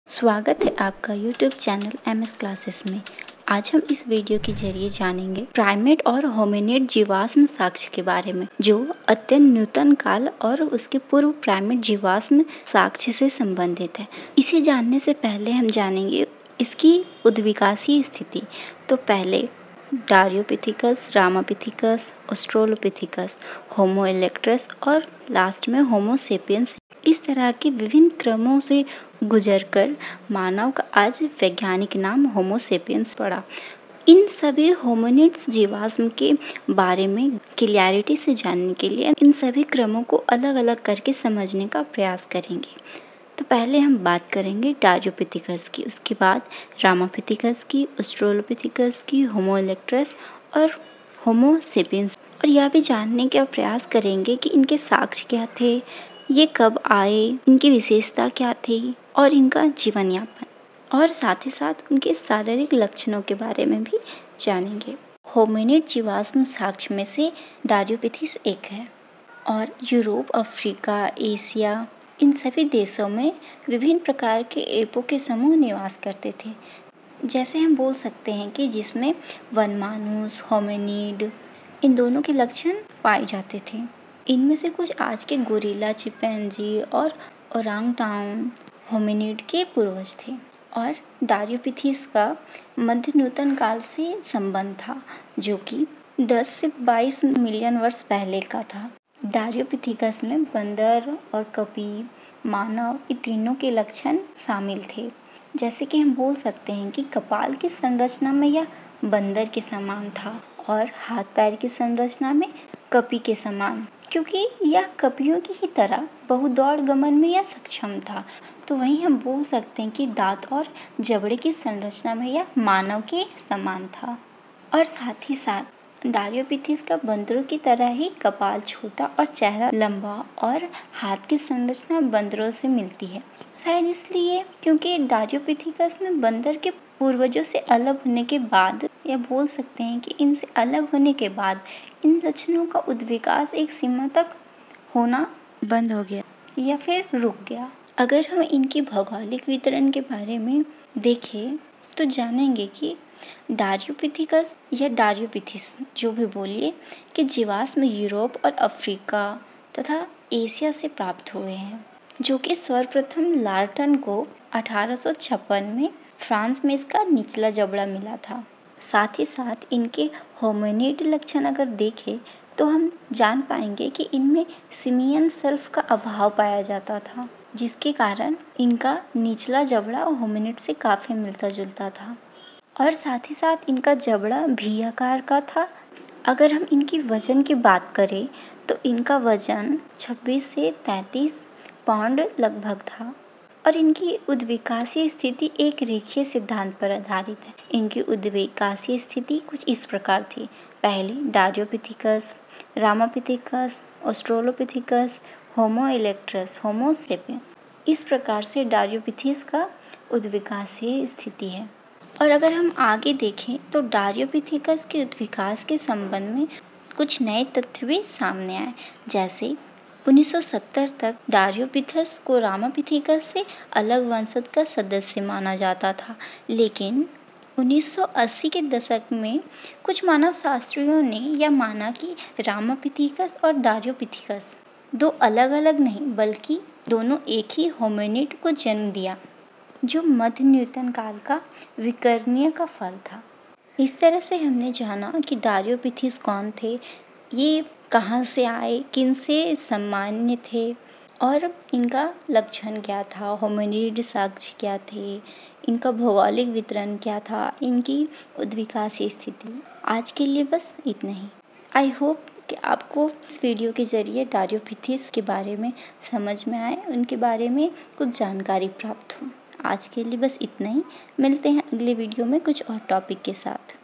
स्वागत है आपका YouTube चैनल MS क्लासेस में। आज हम इस वीडियो के जरिए जानेंगे प्राइमेट और होमिनिड जीवाश्म साक्ष्य के बारे में, जो अत्यंत नूतन काल और उसके पूर्व प्राइमेट जीवाश्म साक्ष्य से संबंधित है। इसे जानने से पहले हम जानेंगे इसकी उद्विकासीय स्थिति। तो पहले डारियोपिथिकस, रामापिथिकस, ऑस्ट्रेलोपिथिकस, होमो इरेक्टस और लास्ट में होमो सेपियंस। इस तरह के विभिन्न क्रमों से गुजरकर मानव का आज वैज्ञानिक नाम होमो सेपियंस पड़ा। इन सभी होमिनिड्स जीवाश्म के बारे में क्लियरिटी से जानने के लिए इन सभी क्रमों को अलग अलग करके समझने का प्रयास करेंगे। तो पहले हम बात करेंगे डारियोपिथिकस की, उसके बाद रामापिथिकस की, ऑस्ट्रेलोपिथिकस की, होमो इरेक्टस और होमो सेपियंस। और यह भी जानने का प्रयास करेंगे कि इनके साक्ष्य क्या थे, ये कब आए, इनकी विशेषता क्या थी और इनका जीवन यापन, और साथ ही साथ उनके शारीरिक लक्षणों के बारे में भी जानेंगे। होमिनिड जीवाश्म साक्ष्य में से डारियोपिथिस एक है और यूरोप, अफ्रीका, एशिया, इन सभी देशों में विभिन्न प्रकार के एपों के समूह निवास करते थे। जैसे हम बोल सकते हैं कि जिसमें वनमानुस, होमिनिड, इन दोनों के लक्षण पाए जाते थे। इनमें से कुछ आज के गोरिल्ला, चिंपैंजी और ओरांगटांग होमिनिड के पूर्वज थे। और डारियोपिथिस का मध्य नूतन काल से संबंध था, जो कि 10 से 22 मिलियन वर्ष पहले का था। डारियोपिथिकस में बंदर और कपी, मानव, ये तीनों के लक्षण शामिल थे। जैसे कि हम बोल सकते हैं कि कपाल की संरचना में यह बंदर के समान था और हाथ पैर की संरचना में कपी के समान, क्योंकि यह कपियों की ही तरह बहुदौड़ गमन में यह सक्षम था। तो वहीं हम बोल सकते हैं कि दांत और जबड़े की संरचना में यह मानव के समान था। और साथ ही साथ डारियोपिथिस का बंदरों की तरह ही कपाल छोटा और चेहरा लंबा और हाथ की संरचना बंदरों से मिलती है। शायद इसलिए क्योंकि डारियोपिथिकस में बंदर के पूर्वजों से अलग होने के बाद, या बोल सकते हैं कि इनसे अलग होने के बाद इन लक्षणों का उद्विकास एक सीमा तक होना बंद हो गया या फिर रुक गया। अगर हम इनकी भौगोलिक वितरण के बारे में देखें तो जानेंगे कि डारियोपिथिकस या डारियोपिथिस, जो भी बोलिए, कि जीवाश्म यूरोप और अफ्रीका तथा एशिया से प्राप्त हुए हैं, जो कि सर्वप्रथम लार्टन को 1856 में फ्रांस में इसका निचला जबड़ा मिला था। साथ ही साथ इनके होमिनिड लक्षण अगर देखें तो हम जान पाएंगे कि इनमें सिमियन सेल्फ का अभाव पाया जाता था, जिसके कारण इनका निचला जबड़ा होमिनिड से काफ़ी मिलता जुलता था। और साथ ही साथ इनका जबड़ा भी आकार का था। अगर हम इनकी वजन की बात करें तो इनका वजन 26 से 33 पाउंड लगभग था। और इनकी उद्विकासीय स्थिति एक रेखीय सिद्धांत पर आधारित है। इनकी उद्विकासीय स्थिति कुछ इस प्रकार थी। पहले डारियोपिथिकस, रामापिथिकस, ऑस्ट्रेलोपिथिकस, होमो इरेक्टस, होमो सेपियंस। इस प्रकार से डारियोपिथिस का उद्विकासीय स्थिति है। और अगर हम आगे देखें तो डारियोपिथिकस के उद्विकास के संबंध में कुछ नए तथ्य भी सामने आए। जैसे 1970 तक डारियोपिथस को रामापिथिकस से अलग वंशज का सदस्य माना जाता था, लेकिन 1980 के दशक में कुछ मानव शास्त्रियों ने यह माना कि रामापिथिकस और डारियोपिथिकस दो अलग अलग नहीं बल्कि दोनों एक ही होमिनिड को जन्म दिया, जो मध्य न्यूटन काल का विकर्णीय का फल था। इस तरह से हमने जाना कि डारियोपिथिस कौन थे, ये कहाँ से आए, किन से सामान्य थे और इनका लक्षण क्या था, होमिनिड साक्ष्य क्या थे, इनका भौगोलिक वितरण क्या था, इनकी उद्विकासीय स्थिति। आज के लिए बस इतना ही। आई होप कि आपको इस वीडियो के ज़रिए डारियोपिथिस के बारे में समझ में आए, उनके बारे में कुछ जानकारी प्राप्त हो। आज के लिए बस इतना ही। मिलते हैं अगले वीडियो में कुछ और टॉपिक के साथ।